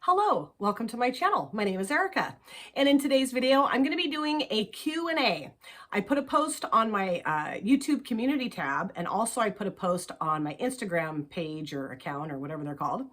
Hello, welcome to my channel. My name is Erica, and in today's video, I'm going to be doing a Q&A. I put a post on my YouTube community tab, and also I put a post on my Instagram page or account or whatever they're called.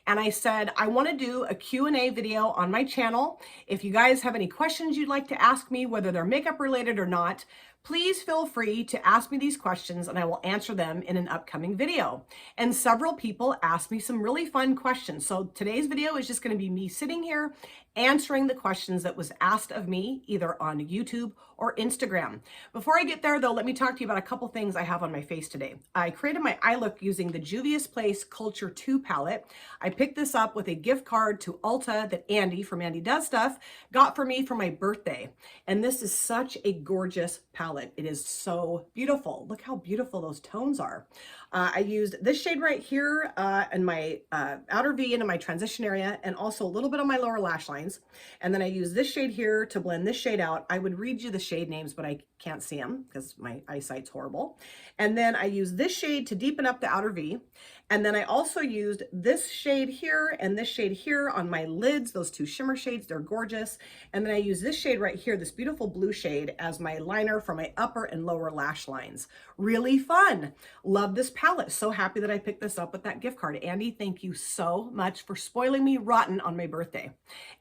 And I said, I want to do a Q&A video on my channel. If you guys have any questions you'd like to ask me, whether they're makeup related or not, please feel free to ask me these questions and I will answer them in an upcoming video. And several people asked me some really fun questions. So today's video is just going to be me sitting here answering the questions that was asked of me either on YouTube or Instagram. Before I get there though, let me talk to you about a couple things I have on my face today. I created my eye look using the Juvia's Place Culture 2 palette. I picked this up with a gift card to Ulta that Andy from Andy Does Stuff got for me for my birthday. And this is such a gorgeous palette. It is so beautiful. Look how beautiful those tones are. I used this shade right here in my outer V into my transition area, and also a little bit on my lower lash lines. And then I use this shade here to blend this shade out. I would read you the shade names, but I can't see them because my eyesight's horrible. And then I use this shade to deepen up the outer V. And then I also used this shade here and this shade here on my lids, those two shimmer shades, they're gorgeous. And then I use this shade right here, this beautiful blue shade, as my liner for my upper and lower lash lines. Really fun. Love this palette. So happy that I picked this up with that gift card. Andy, thank you so much for spoiling me rotten on my birthday.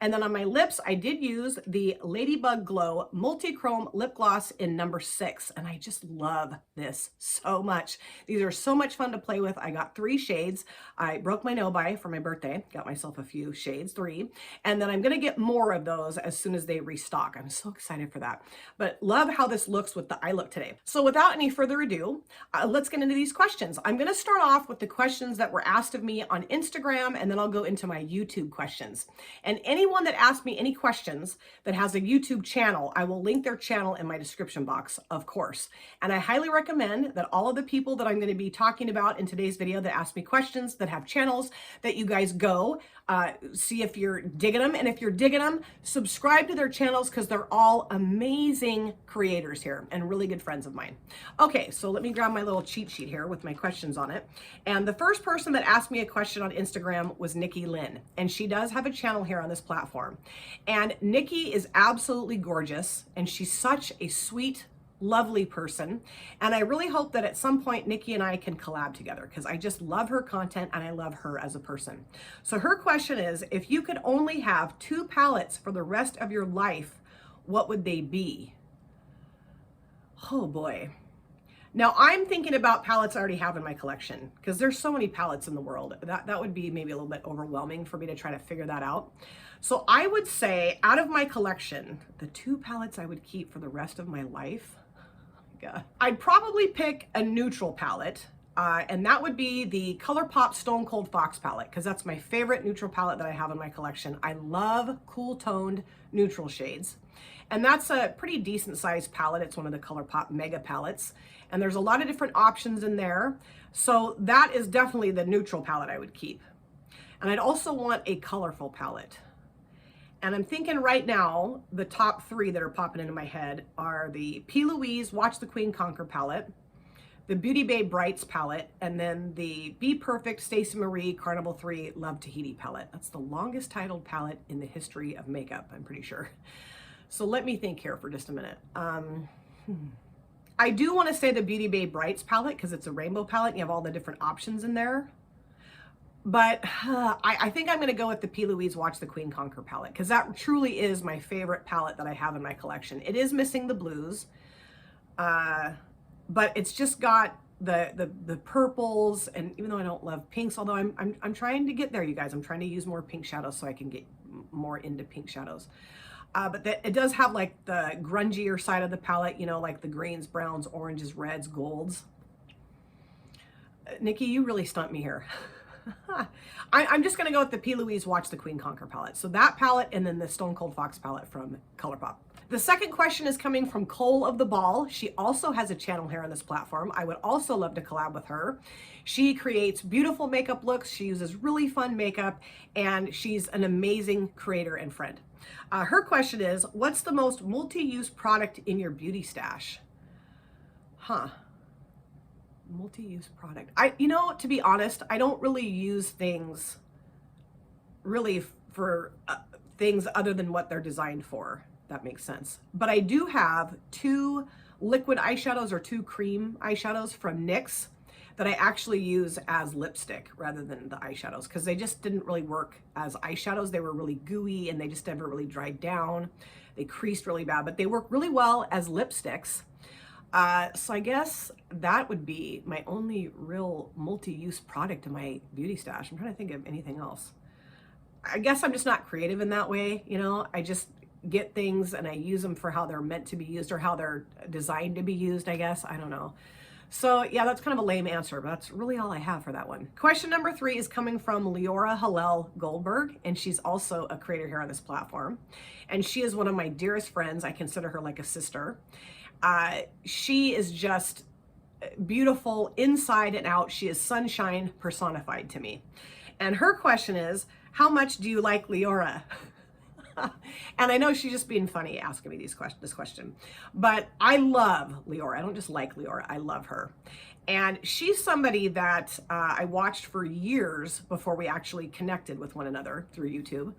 And then on my lips, I did use the Ladybug Glow Multi-Chrome Lip Gloss in number 6. And I just love this so much. These are so much fun to play with. I got 3 shades. I broke my no by for my birthday. Got myself a few shades, 3. And then I'm going to get more of those as soon as they restock. I'm so excited for that. But love how this looks with the eye look today. So without any further ado, let's get into these questions. I'm going to start off with the questions that were asked of me on Instagram, and then I'll go into my YouTube questions. And anyone that asked me any questions that has a YouTube channel, I will link their channel in my description box, of course. And I highly recommend that all of the people that I'm going to be talking about in today's video that ask me questions that have channels, that you guys go see if you're digging them. And if you're digging them, subscribe to their channels because they're all amazing creators here and really good friends of mine. Okay, so let me grab my little cheat sheet here with my questions on it. And the first person that asked me a question on Instagram was Nikki Lynn. And she does have a channel here on this platform. And Nikki is absolutely gorgeous. And she's such a sweet, lovely person. And I really hope that at some point Nikki and I can collab together because I just love her content and I love her as a person. So her question is, if you could only have 2 palettes for the rest of your life, what would they be? Oh boy. Now I'm thinking about palettes I already have in my collection because there's so many palettes in the world. That would be maybe a little bit overwhelming for me to try to figure that out. So I would say out of my collection, the 2 palettes I would keep for the rest of my life, I'd probably pick a neutral palette, and that would be the ColourPop Stone Cold Fox palette, because that's my favorite neutral palette that I have in my collection. I love cool toned neutral shades, and that's a pretty decent sized palette. It's one of the ColourPop mega palettes, and there's a lot of different options in there. So that is definitely the neutral palette I would keep. And I'd also want a colorful palette. And I'm thinking right now, the top 3 that are popping into my head are the P. Louise Watch the Queen Conquer palette, the Beauty Bay Brights palette, and then the Be Perfect Stacey Marie Carnival 3 Love Tahiti palette. That's the longest titled palette in the history of makeup, I'm pretty sure. So let me think here for just a minute. I do want to say the Beauty Bay Brights palette because it's a rainbow palette. You have all the different options in there. But I think I'm going to go with the P. Louise Watch the Queen Conquer palette because that truly is my favorite palette that I have in my collection. It is missing the blues, but it's just got the purples, and even though I don't love pinks, although I'm trying to get there, you guys. I'm trying to use more pink shadows so I can get more into pink shadows. But it does have like the grungier side of the palette, you know, like the greens, browns, oranges, reds, golds. Nikki, you really stumped me here. I'm just going to go with the P. Louise Watch the Queen Conquer palette. So that palette, and then the Stone Cold Fox palette from ColourPop. The second question is coming from Cole of the Ball. She also has a channel here on this platform. I would also love to collab with her. She creates beautiful makeup looks. She uses really fun makeup, and she's an amazing creator and friend. Her question is, what's the most multi-use product in your beauty stash? Huh. Multi-use product. To be honest, I don't really use things really for things other than what they're designed for. That makes sense. But I do have 2 liquid eyeshadows or 2 cream eyeshadows from NYX that I actually use as lipstick rather than the eyeshadows, because they just didn't really work as eyeshadows. They were really gooey and they just never really dried down. They creased really bad, but they work really well as lipsticks. So I guess that would be my only real multi-use product in my beauty stash. I'm trying to think of anything else. I guess I'm just not creative in that way. I just get things and I use them for how they're meant to be used or how they're designed to be used, I guess. I don't know. So yeah, that's kind of a lame answer, but that's really all I have for that one. Question number 3 is coming from Leora Goldberg, and she's also a creator here on this platform. And she is one of my dearest friends. I consider her like a sister. She is just beautiful inside and out. She is sunshine personified to me. And her question is, how much do you like Leora? And I know she's just being funny asking me this question, but I love Leora. I don't just like Leora, I love her. And she's somebody that I watched for years before we actually connected with one another through YouTube.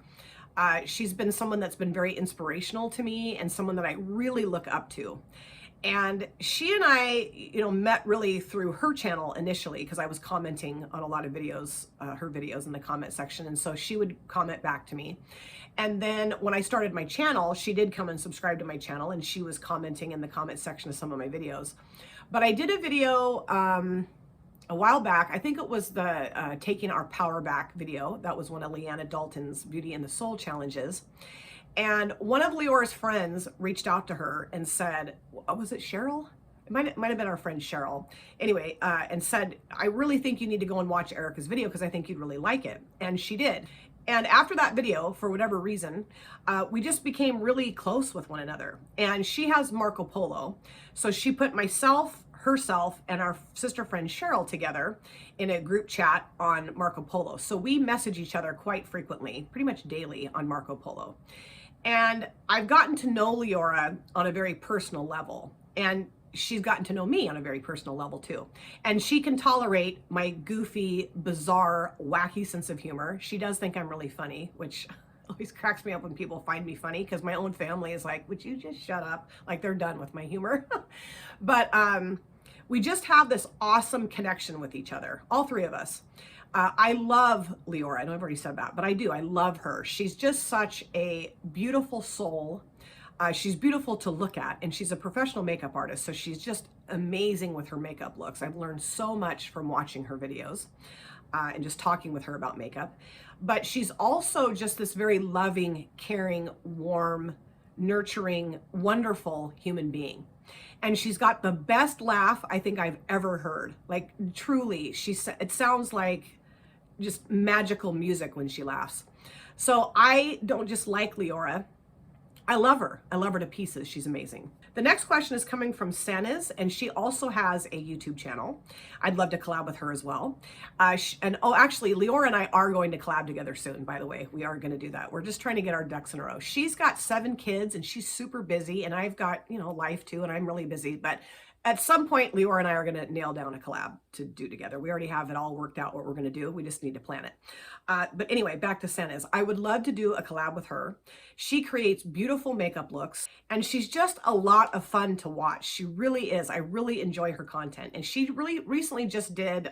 She's been someone that's been very inspirational to me and someone that I really look up to. And she and I, met really through her channel initially, because I was commenting on a lot of videos, her videos in the comment section. And so she would comment back to me. And then when I started my channel, she did come and subscribe to my channel, and she was commenting in the comment section of some of my videos. But I did a video a while back. I think it was the Taking Our Power Back video. That was one of Leanna Dalton's Beauty and the Soul challenges. And one of Leora's friends reached out to her and said, was it Cheryl? It might have been our friend Cheryl. Anyway, and said, I really think you need to go and watch Erica's video because I think you'd really like it. And she did. And after that video, for whatever reason, we just became really close with one another. And she has Marco Polo. So she put myself, herself, and our sister friend Cheryl together in a group chat on Marco Polo. So we message each other quite frequently, pretty much daily on Marco Polo. And I've gotten to know Leora on a very personal level. And she's gotten to know me on a very personal level too. And she can tolerate my goofy, bizarre, wacky sense of humor. She does think I'm really funny, which always cracks me up when people find me funny, because my own family is like, would you just shut up? Like, they're done with my humor. But we just have this awesome connection with each other, all 3 of us. I love Leora. I know I've already said that, but I do. I love her. She's just such a beautiful soul. She's beautiful to look at, and she's a professional makeup artist, so she's just amazing with her makeup looks. I've learned so much from watching her videos and just talking with her about makeup. But she's also just this very loving, caring, warm, nurturing, wonderful human being. And she's got the best laugh I think I've ever heard. Like, truly, it sounds like just magical music when she laughs. So I don't just like Leora, I love her. I love her to pieces. She's amazing. The next question is coming from Saniz, and she also has a YouTube channel. I'd love to collab with her as well. Actually, Leora and I are going to collab together soon, by the way. We are going to do that. We're just trying to get our ducks in a row. She's got 7 kids, and she's super busy, and I've got, life too, and I'm really busy. But at some point, Leora and I are going to nail down a collab to do together. We already have it all worked out what we're going to do. We just need to plan it. But anyway, back to Saniz. I would love to do a collab with her. She creates beautiful makeup looks, and she's just a lot of fun to watch. She really is. I really enjoy her content. And she really recently just did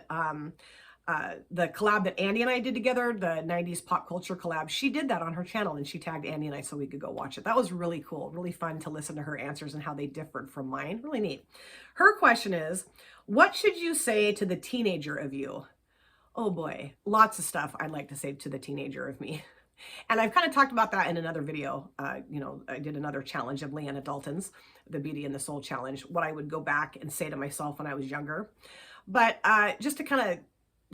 the collab that Andy and I did together, the 90s pop culture collab. She did that on her channel, and she tagged Andy and I so we could go watch it. That was really cool, really fun to listen to her answers and how they differed from mine. Really neat. Her question is, what should you say to the teenager of you? Oh boy, lots of stuff I'd like to say to the teenager of me. And I've kind of talked about that in another video. I did another challenge of Leanna Dalton's, the Beauty and the Soul challenge, what I would go back and say to myself when I was younger. But just to kind of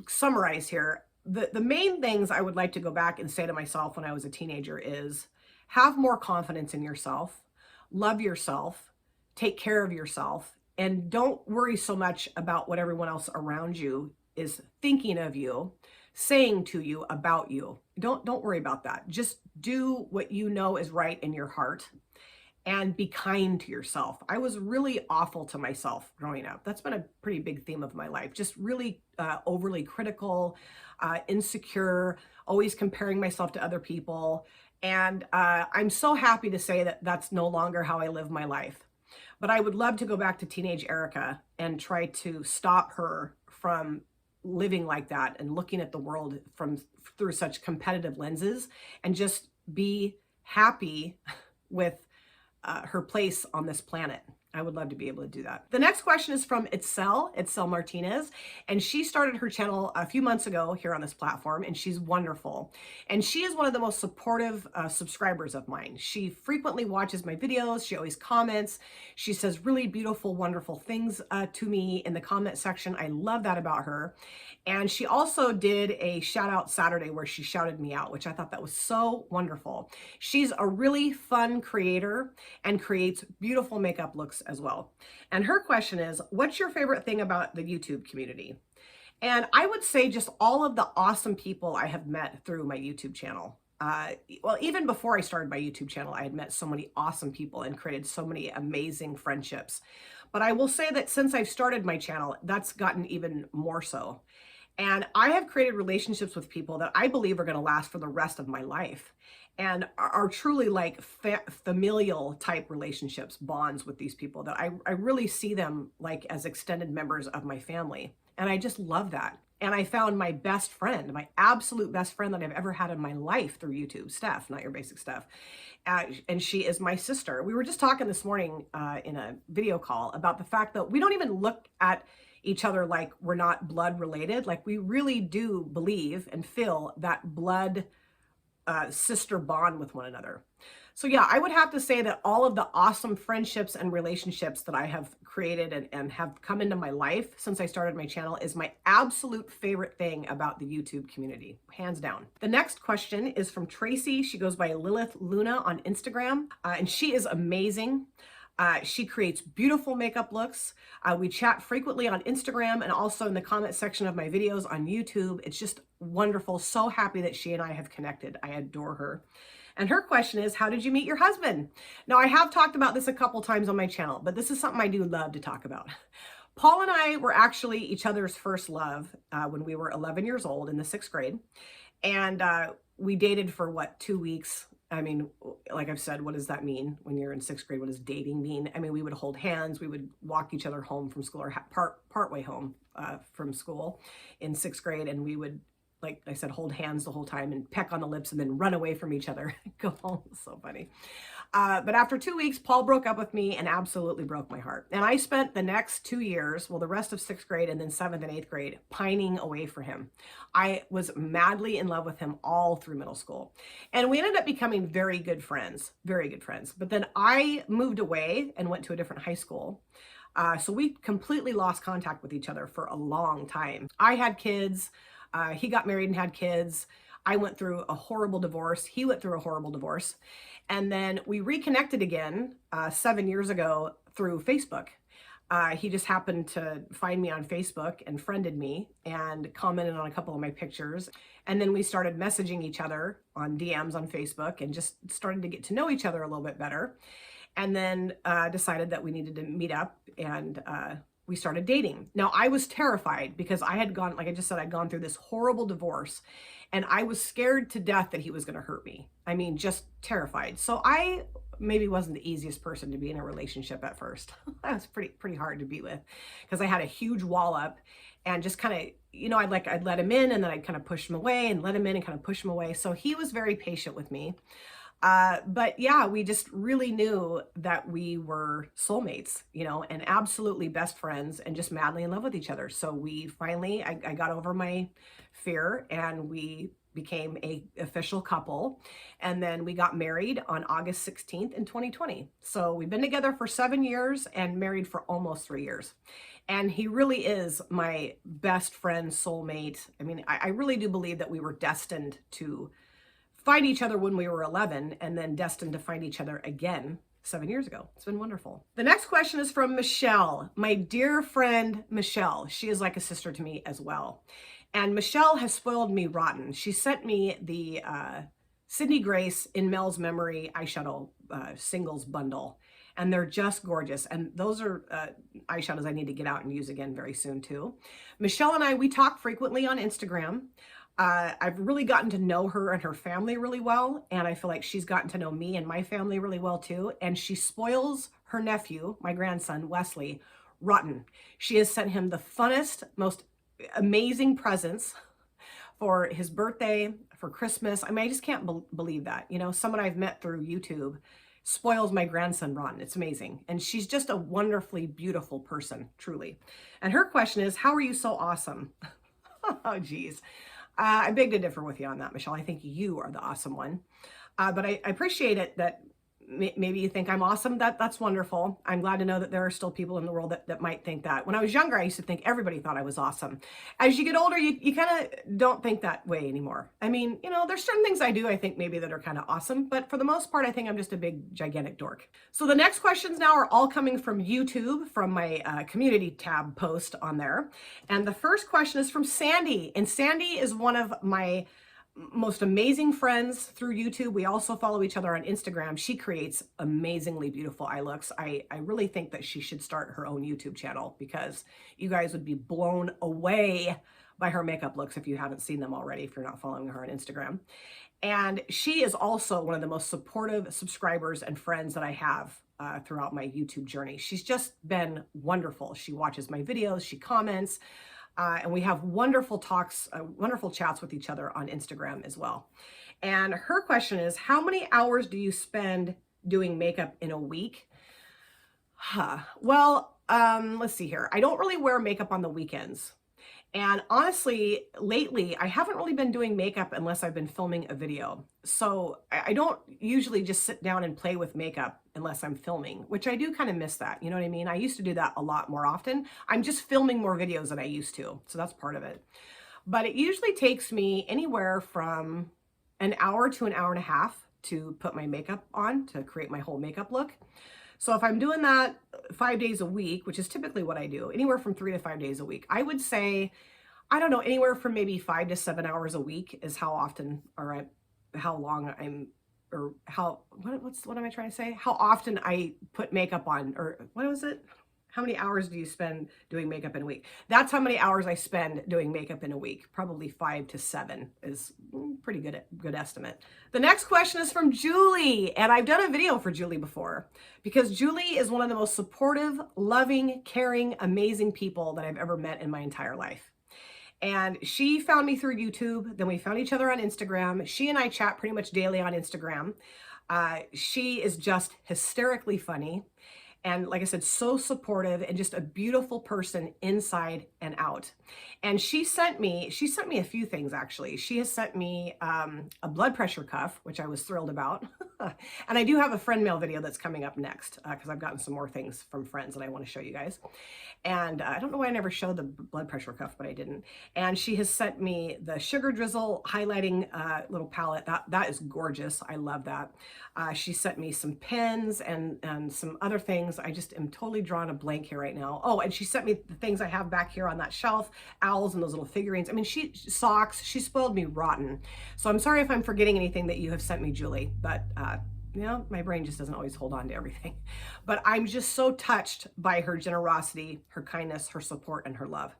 summarize here, the main things I would like to go back and say to myself when I was a teenager is have more confidence in yourself, love yourself, take care of yourself, and don't worry so much about what everyone else around you is thinking of you, saying to you about you. Don't worry about that. Just do what you know is right in your heart and be kind to yourself. I was really awful to myself growing up. That's been a pretty big theme of my life. Just really overly critical, insecure, always comparing myself to other people. And I'm so happy to say that that's no longer how I live my life. But I would love to go back to teenage Erica and try to stop her from living like that and looking at the world through such competitive lenses, and just be happy with her place on this planet. I would love to be able to do that. The next question is from Itzel Martinez, and she started her channel a few months ago here on this platform, and she's wonderful. And she is one of the most supportive subscribers of mine. She frequently watches my videos. She always comments. She says really beautiful, wonderful things to me in the comment section. I love that about her. And she also did a shout out Saturday where she shouted me out, which I thought that was so wonderful. She's a really fun creator and creates beautiful makeup looks as well. And her question is, what's your favorite thing about the YouTube community? And I would say just all of the awesome people I have met through my YouTube channel. Well, even before I started my YouTube channel, I had met so many awesome people and created so many amazing friendships. But I will say that since I've started my channel, that's gotten even more so. And I have created relationships with people that I believe are going to last for the rest of my life, and are truly like familial type relationships, bonds with these people that I really see them like as extended members of my family. And I just love that. And I found my best friend, my absolute best friend that I've ever had in my life through YouTube, Steph, Not Your Basic Steph. And she is my sister. We were just talking this morning in a video call about the fact that we don't even look at each other like we're not blood related. Like we really do believe and feel that blood sister bond with one another. So yeah, I would have to say that all of the awesome friendships and relationships that I have created and have come into my life since I started my channel is my absolute favorite thing about the YouTube community, hands down. The next question is from Tracy. She goes by Lilith Luna on Instagram, and she is amazing. She creates beautiful makeup looks. We chat frequently on Instagram and also in the comment section of my videos on YouTube. It's just wonderful. So happy that she and I have connected. I adore her. And her question is, how did you meet your husband? Now, I have talked about this a couple times on my channel, but this is something I do love to talk about. Paul and I were actually each other's first love when we were 11 years old in the 6th grade. And we dated for what, 2 weeks? I mean, like I've said, what does that mean when you're in 6th grade? What does dating mean? I mean, we would hold hands, we would walk each other home from school, or part way home from school in 6th grade. And we would, like I said, hold hands the whole time and peck on the lips and then run away from each other. Go home. So funny. But after 2 weeks, Paul broke up with me and absolutely broke my heart. And I spent the next 2 years, well, the rest of 6th grade and then 7th and 8th grade, pining away for him. I was madly in love with him all through middle school. And we ended up becoming very good friends, very good friends. But then I moved away and went to a different high school. So we completely lost contact with each other for a long time. I had kids. He got married and had kids. I went through a horrible divorce. He went through a horrible divorce. And then we reconnected again 7 years ago through Facebook. He just happened to find me on Facebook and friended me and commented on a couple of my pictures. And then we started messaging each other on DMs on Facebook and just started to get to know each other a little bit better. And then decided that we needed to meet up, and we started dating. Now, I was terrified because I had gone, like I just said, I'd gone through this horrible divorce, and I was scared to death that he was going to hurt me. I mean, just terrified. So I maybe wasn't the easiest person to be in a relationship at first. That was pretty hard to be with, because I had a huge wall up and just kind of, you know, I'd let him in and then I'd kind of push him away and let him in and kind of push him away. So he was very patient with me. But yeah, we just really knew that we were soulmates, you know, and absolutely best friends and just madly in love with each other. So we finally, I got over my fear and we became a official couple. And then we got married on August 16th in 2020. So we've been together for 7 years and married for almost 3 years. And he really is my best friend, soulmate. I mean, I really do believe that we were destined to find each other when we were 11 and then destined to find each other again 7 years ago. It's been wonderful. The next question is from Michelle, my dear friend, Michelle. She is like a sister to me as well. And Michelle has spoiled me rotten. She sent me the Sydney Grace In Mel's Memory eyeshadow singles bundle, and they're just gorgeous. And those are eyeshadows I need to get out and use again very soon too. Michelle and I, we talk frequently on Instagram. I've really gotten to know her and her family really well, and I feel like she's gotten to know me and my family really well too. And she spoils her nephew, my grandson, Wesley, rotten. She has sent him the funnest, most amazing presents for his birthday, for Christmas. I mean, I just can't believe that. You know, someone I've met through YouTube spoils my grandson rotten. It's amazing. And she's just a wonderfully beautiful person, truly. And her question is, how are you so awesome? Oh, geez. I beg to differ with you on that, Michelle. I think you are the awesome one. But I appreciate it that maybe you think I'm awesome. That's wonderful. I'm glad to know that there are still people in the world that might think that. When I was younger, I used to think everybody thought I was awesome. As you get older, you kind of don't think that way anymore. I mean, you know, there's certain things I do, I think maybe that are kind of awesome, but for the most part, I think I'm just a big, gigantic dork. So the next questions now are all coming from YouTube, from my community tab post on there. And the first question is from Sandy. And Sandy is one of my most amazing friends through YouTube. We also follow each other on Instagram. She creates amazingly beautiful eye looks. I really think that she should start her own YouTube channel, because you guys would be blown away by her makeup looks if you haven't seen them already, if you're not following her on Instagram. And she is also one of the most supportive subscribers and friends that I have throughout my YouTube journey. She's just been wonderful. She watches my videos, she comments, and we have wonderful talks, wonderful chats with each other on Instagram as well. And her question is, how many hours do you spend doing makeup in a week? Well, let's see here. I don't really wear makeup on the weekends. And honestly, lately, I haven't really been doing makeup unless I've been filming a video. So I don't usually just sit down and play with makeup unless I'm filming, which I do kind of miss that. You know what I mean? I used to do that a lot more often. I'm just filming more videos than I used to. So that's part of it. But it usually takes me anywhere from an hour to an hour and a half to put my makeup on, to create my whole makeup look. So if I'm doing that 5 days a week, which is typically what I do, anywhere from 3 to 5 days a week, I would say, I don't know, anywhere from maybe 5 to 7 hours a week is how often, or how long I'm, or how, what am I trying to say? How often I put makeup on, or what was it? How many hours do you spend doing makeup in a week? That's how many hours I spend doing makeup in a week. Probably 5 to 7 is pretty good estimate. The next question is from Julie, and I've done a video for Julie before, because Julie is one of the most supportive, loving, caring, amazing people that I've ever met in my entire life. And she found me through YouTube. Then we found each other on Instagram. She and I chat pretty much daily on Instagram. She is just hysterically funny. And like I said, so supportive and just a beautiful person inside and out. And she sent me a few things actually. She has sent me a blood pressure cuff, which I was thrilled about. And I do have a friend mail video that's coming up next, because I've gotten some more things from friends that I want to show you guys. And I don't know why I never showed the blood pressure cuff, but I didn't. And she has sent me the Sugar Drizzle highlighting little palette. That is gorgeous. I love that. She sent me some pens and some other things. I just am totally drawing a blank here right now. Oh, and she sent me the things I have back here on that shelf, owls and those little figurines. I mean, socks. She spoiled me rotten. So I'm sorry if I'm forgetting anything that you have sent me, Julie, but you know, my brain just doesn't always hold on to everything. But I'm just so touched by her generosity, her kindness, her support, and her love.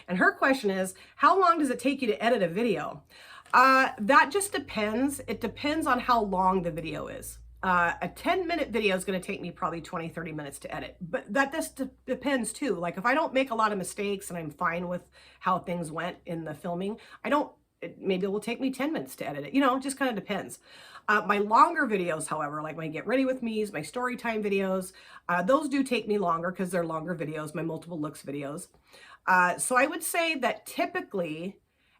And her question is, how long does it take you to edit a video? That just depends. It depends on how long the video is. A 10-minute video is going to take me probably 20, 30 minutes to edit. But that just depends too. Like if I don't make a lot of mistakes and I'm fine with how things went in the filming, maybe it will take me 10 minutes to edit it. You know, it just kind of depends. My longer videos, however, like my Get Ready With Me's, my story time videos, those do take me longer because they're longer videos, my multiple looks videos. So I would say that typically,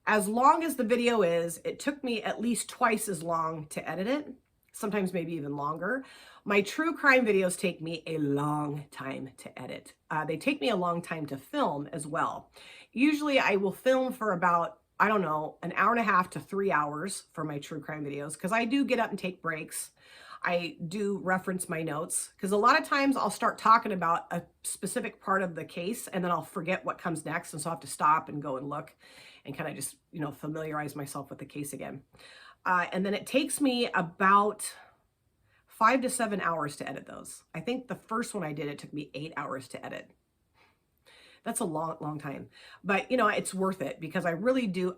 as long as the video is, it took me at least twice as long to edit it, sometimes maybe even longer. My true crime videos take me a long time to edit. They take me a long time to film as well. Usually I will film for about, I don't know, an hour and a half to 3 hours for my true crime videos, because I do get up and take breaks. I do reference my notes, because a lot of times I'll start talking about a specific part of the case and then I'll forget what comes next. And so I have to stop and go and look and kind of just, you know, familiarize myself with the case again. And then it takes me about 5 to 7 hours to edit those. I think the first one I did, it took me 8 hours to edit. That's a long time, but you know, it's worth it because I really do.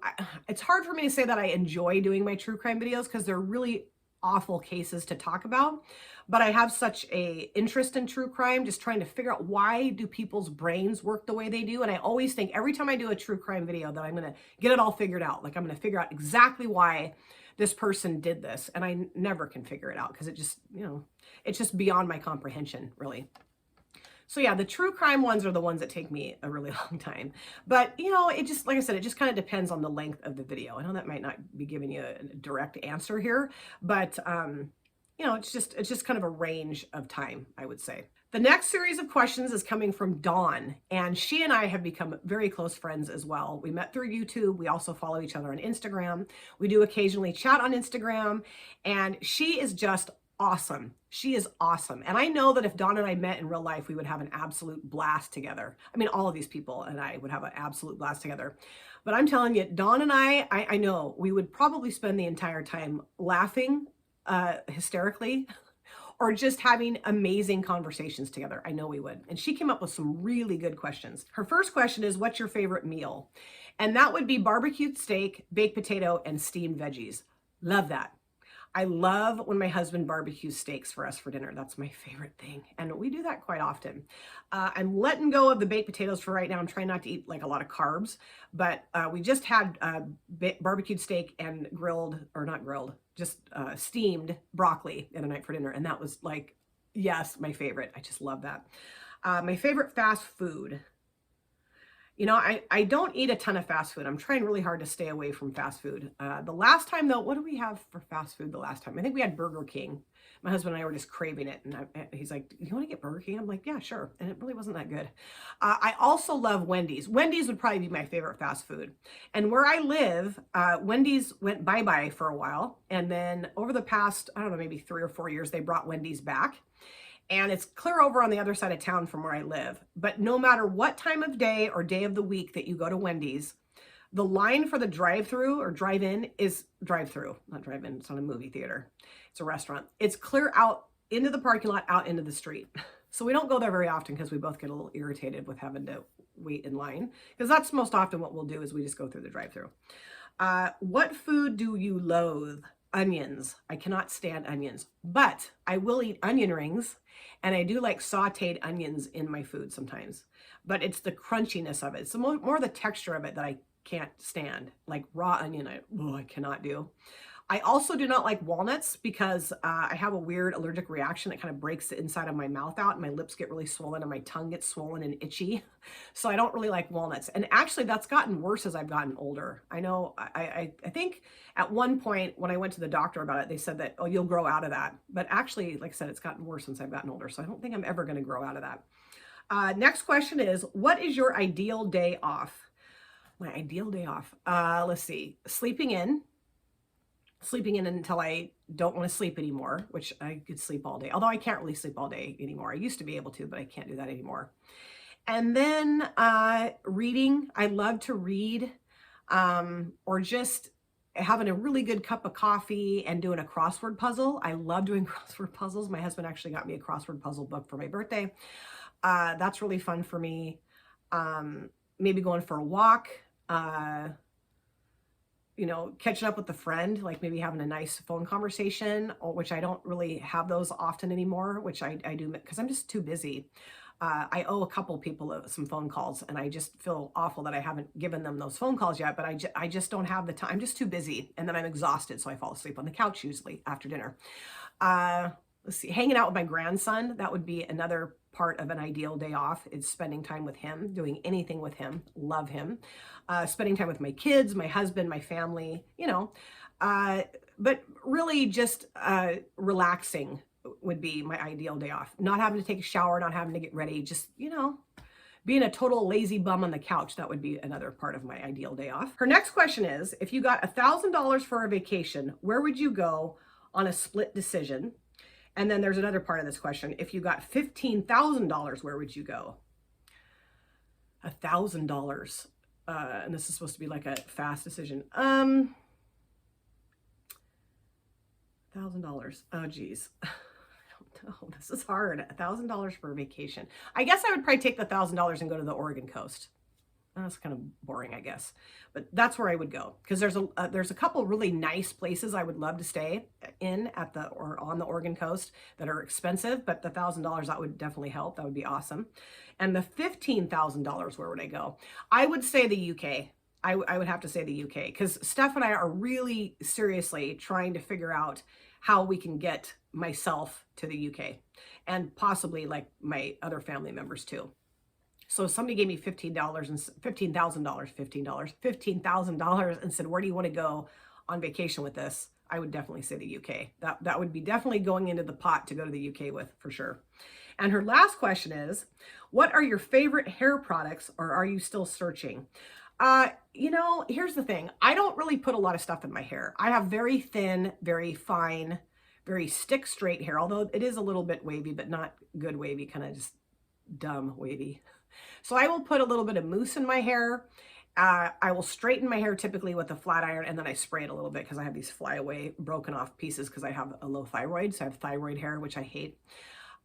It's hard for me to say that I enjoy doing my true crime videos because they're really awful cases to talk about, but I have such a interest in true crime, just trying to figure out why do people's brains work the way they do. And I always think every time I do a true crime video that I'm going to get it all figured out. Like I'm going to figure out exactly why this person did this. And I never can figure it out because it just, you know, it's just beyond my comprehension, really. So yeah, the true crime ones are the ones that take me a really long time. But, you know, it just, like I said, it just kind of depends on the length of the video. I know that might not be giving you a direct answer here, but, you know, it's just kind of a range of time, I would say. The next series of questions is coming from Dawn, and she and I have become very close friends as well. We met through YouTube. We also follow each other on Instagram. We do occasionally chat on Instagram, and she is just awesome. She is awesome. And I know that if Dawn and I met in real life, we would have an absolute blast together. I mean, all of these people and I would have an absolute blast together. But I'm telling you, Dawn and I know we would probably spend the entire time laughing hysterically or just having amazing conversations together. I know we would. And she came up with some really good questions. Her first question is, what's your favorite meal? And that would be barbecued steak, baked potato, and steamed veggies. Love that. I love when my husband barbecues steaks for us for dinner. That's my favorite thing. And we do that quite often. I'm letting go of the baked potatoes for right now. I'm trying not to eat like a lot of carbs, but we just had barbecued steak and steamed broccoli the other night for dinner. And that was like, yes, my favorite. I just love that. My favorite fast food. You know, I don't eat a ton of fast food. I'm trying really hard to stay away from fast food. The last time though, what do we have for fast food the last time? I think we had Burger King. My husband and I were just craving it. And he's like, you want to get Burger King? I'm like, yeah, sure. And it really wasn't that good. I also love Wendy's. Wendy's would probably be my favorite fast food. And where I live, Wendy's went bye-bye for a while. And then over the past, I don't know, maybe 3 or 4 years, they brought Wendy's back. And it's clear over on the other side of town from where I live. But no matter what time of day or day of the week that you go to Wendy's, the line for the drive-through or drive-in is drive-through, not drive-in. It's not a movie theater. It's a restaurant. It's clear out into the parking lot, out into the street. So we don't go there very often because we both get a little irritated with having to wait in line. Because that's most often what we'll do is we just go through the drive-through. What food do you loathe? Onions. I cannot stand onions, but I will eat onion rings, and I do like sauteed onions in my food sometimes, but it's the crunchiness of it. It's the more the texture of it that I can't stand. Like raw onion, I cannot do. I also do not like walnuts because I have a weird allergic reaction that kind of breaks the inside of my mouth out and my lips get really swollen and my tongue gets swollen and itchy. So I don't really like walnuts. And actually that's gotten worse as I've gotten older. I know, I think at one point when I went to the doctor about it, they said that, oh, you'll grow out of that. But actually, like I said, it's gotten worse since I've gotten older. So I don't think I'm ever going to grow out of that. Next question is, what is your ideal day off? My ideal day off. Let's see, sleeping in until I don't want to sleep anymore, which I could sleep all day. Although I can't really sleep all day anymore. I used to be able to, but I can't do that anymore. And then reading. I love to read, or just having a really good cup of coffee and doing a crossword puzzle. I love doing crossword puzzles. My husband actually got me a crossword puzzle book for my birthday. That's really fun for me. Maybe going for a walk. You know, catching up with a friend, like maybe having a nice phone conversation, which I don't really have those often anymore, which I do because I'm just too busy. I owe a couple people some phone calls and I just feel awful that I haven't given them those phone calls yet, but I just don't have the time. I'm just too busy. And then I'm exhausted. So I fall asleep on the couch usually after dinner. Let's see, hanging out with my grandson. That would be another part of an ideal day off, is spending time with him, doing anything with him, love him. Spending time with my kids, my husband, my family, you know, but really just relaxing would be my ideal day off. Not having to take a shower, not having to get ready, just, you know, being a total lazy bum on the couch. That would be another part of my ideal day off. Her next question is, if you got $1,000 for a vacation, where would you go on a split decision? And then there's another part of this question. If you got $15,000, where would you go? $1,000. And this is supposed to be like a fast decision. $1,000. Oh, geez. Oh, this is hard. $1,000 for a vacation. I guess I would probably take the $1,000 and go to the Oregon coast. That's kind of boring, I guess, but that's where I would go because there's a couple really nice places I would love to stay in or on the Oregon coast that are expensive, but the $1,000 that would definitely help. That would be awesome. And the $15,000, where would I go? I would say the UK. I would have to say the UK because Steph and I are really seriously trying to figure out how we can get myself to the UK and possibly like my other family members too. So if somebody gave me $15,000 and said, where do you want to go on vacation with this? I would definitely say the UK. That would be definitely going into the pot to go to the UK with, for sure. And her last question is, what are your favorite hair products, or are you still searching? You know, here's the thing. I don't really put a lot of stuff in my hair. I have very thin, very fine, very stick straight hair, although it is a little bit wavy, but not good wavy, kind of just dumb wavy. So I will put a little bit of mousse in my hair. I will straighten my hair typically with a flat iron, and then I spray it a little bit because I have these flyaway broken off pieces because I have a low thyroid. So I have thyroid hair, which I hate.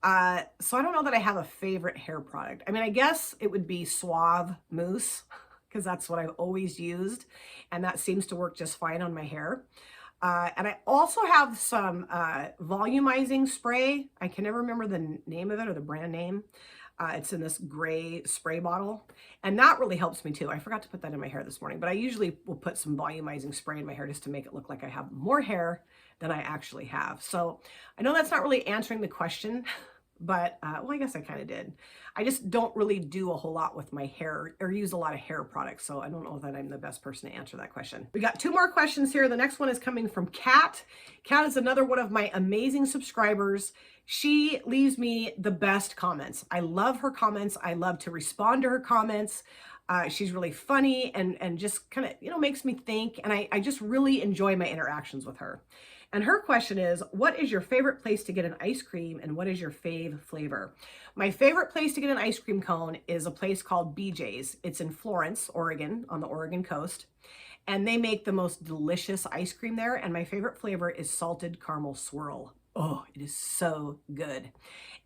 So I don't know that I have a favorite hair product. I mean, I guess it would be Suave Mousse because that's what I've always used. And that seems to work just fine on my hair. And I also have some volumizing spray. I can never remember the name of it or the brand name. It's in this gray spray bottle, and that really helps me too. I forgot to put that in my hair this morning, but I usually will put some volumizing spray in my hair just to make it look like I have more hair than I actually have. So I know that's not really answering the question, but well, I guess I kind of did. I just don't really do a whole lot with my hair or use a lot of hair products. So I don't know that I'm the best person to answer that question. We got 2 more questions here. The next one is coming from Kat. Kat is another one of my amazing subscribers. She leaves me the best comments. I love her comments. I love to respond to her comments. She's really funny and just kind of, you know, makes me think. And I just really enjoy my interactions with her. And her question is, what is your favorite place to get an ice cream and what is your fave flavor? My favorite place to get an ice cream cone is a place called BJ's. It's in Florence, Oregon, on the Oregon coast. And they make the most delicious ice cream there. And my favorite flavor is salted caramel swirl. Oh, it is so good.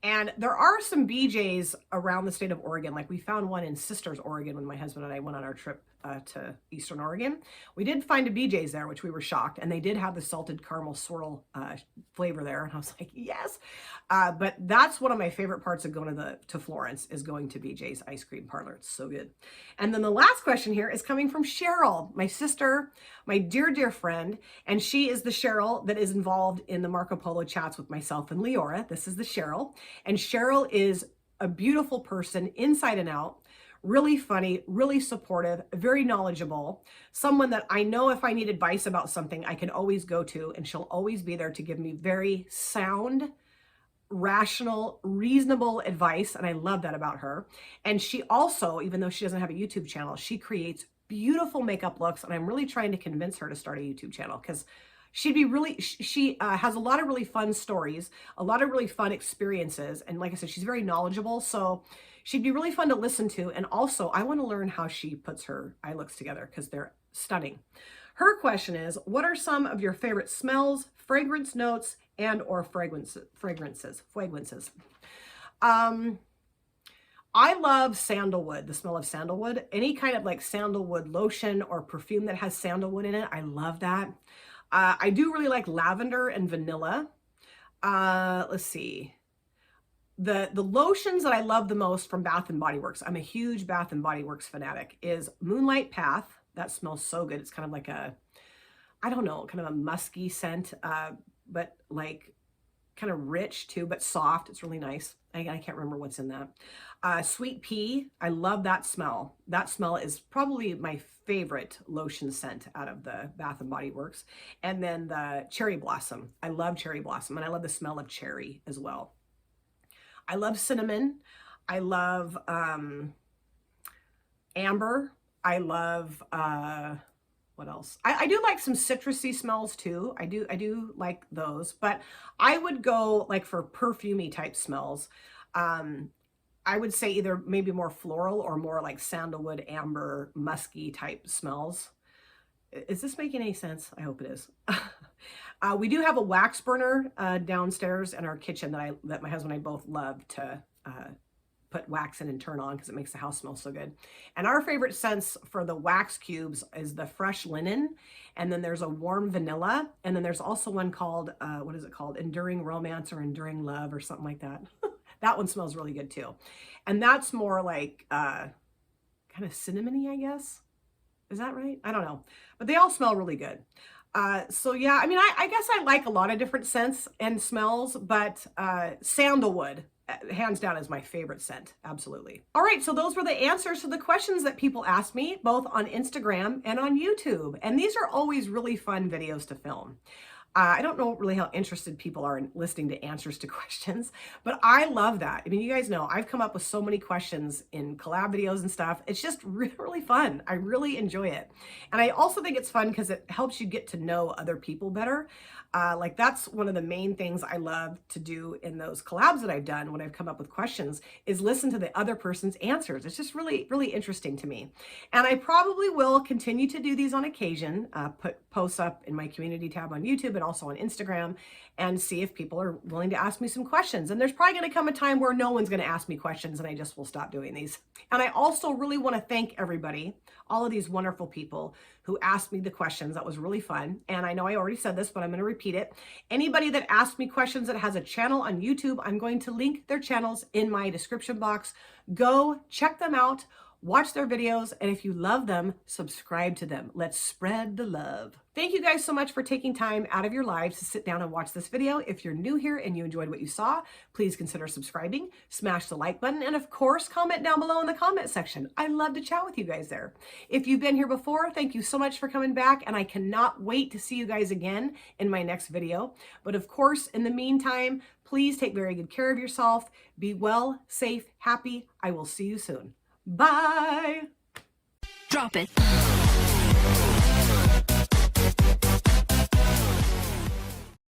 And there are some BJ's around the state of Oregon. Like we found one in Sisters, Oregon when my husband and I went on our trip to Eastern Oregon. We did find a BJ's there, which we were shocked. And they did have the salted caramel swirl flavor there. And I was like, yes. But that's one of my favorite parts of going to Florence is going to BJ's ice cream parlor. It's so good. And then the last question here is coming from Cheryl, my sister, my dear, dear friend. And she is the Cheryl that is involved in the Marco Polo chats with myself and Leora. This is the Cheryl. And Cheryl is a beautiful person inside and out. Really funny, really supportive, very knowledgeable, someone that I know if I need advice about something, I can always go to, and she'll always be there to give me very sound, rational, reasonable advice. And I love that about her. And she also, even though she doesn't have a YouTube channel, she creates beautiful makeup looks. And I'm really trying to convince her to start a YouTube channel because she'd be really, she has a lot of really fun stories, a lot of really fun experiences. And like I said, she's very knowledgeable. So she'd be really fun to listen to. And also I want to learn how she puts her eye looks together because they're stunning. Her question is, what are some of your favorite smells, fragrance notes, and or fragrances? I love sandalwood, the smell of sandalwood. Any kind of like sandalwood lotion or perfume that has sandalwood in it. I love that. I do really like lavender and vanilla. Let's see. The lotions that I love the most from Bath & Body Works, I'm a huge Bath & Body Works fanatic, is Moonlight Path. That smells so good. It's kind of like a, I don't know, kind of a musky scent, but like kind of rich too, but soft. It's really nice. I can't remember what's in that. Sweet Pea, I love that smell. That smell is probably my favorite lotion scent out of the Bath & Body Works. And then the Cherry Blossom. I love Cherry Blossom, and I love the smell of cherry as well. I love cinnamon. I love amber. I love, what else? I do like some citrusy smells too. I do like those, but I would go like for perfumey type smells. I would say either maybe more floral or more like sandalwood, amber, musky type smells. Is this making any sense? I hope it is. We do have a wax burner downstairs in our kitchen that my husband and I both love to put wax in and turn on because it makes the house smell so good. And our favorite scents for the wax cubes is the fresh linen, and then there's a warm vanilla, and then there's also one called, what is it called? Enduring Romance or Enduring Love or something like that. That one smells really good too. And that's more like kind of cinnamony, I guess. Is that right? I don't know. But they all smell really good. So yeah, I mean, I guess I like a lot of different scents and smells, but sandalwood, hands down, is my favorite scent. Absolutely. All right, so those were the answers to the questions that people asked me, both on Instagram and on YouTube. And these are always really fun videos to film. I don't know really how interested people are in listening to answers to questions, but I love that. I mean, you guys know I've come up with so many questions in collab videos and stuff. It's just really fun. I really enjoy it. And I also think it's fun because it helps you get to know other people better. Like that's one of the main things I love to do in those collabs that I've done when I've come up with questions is listen to the other person's answers. It's just really interesting to me. And I probably will continue to do these on occasion, put posts up in my community tab on YouTube and also on Instagram, and see if people are willing to ask me some questions. And there's probably going to come a time where no one's going to ask me questions and I just will stop doing these. And I also really want to thank everybody, all of these wonderful people who asked me the questions. That was really fun. And I know I already said this, but I'm going to repeat it. Anybody that asked me questions that has a channel on YouTube, I'm going to link their channels in my description box. Go check them out. Watch their videos, and if you love them, subscribe to them. Let's spread the love. Thank you guys so much for taking time out of your lives to sit down and watch this video. If you're new here and you enjoyed what you saw, please consider subscribing, smash the like button, and of course, comment down below in the comment section. I love to chat with you guys there. If you've been here before, thank you so much for coming back, and I cannot wait to see you guys again in my next video. But of course, in the meantime, please take very good care of yourself. Be well, safe, happy. I will see you soon. Bye. Drop it.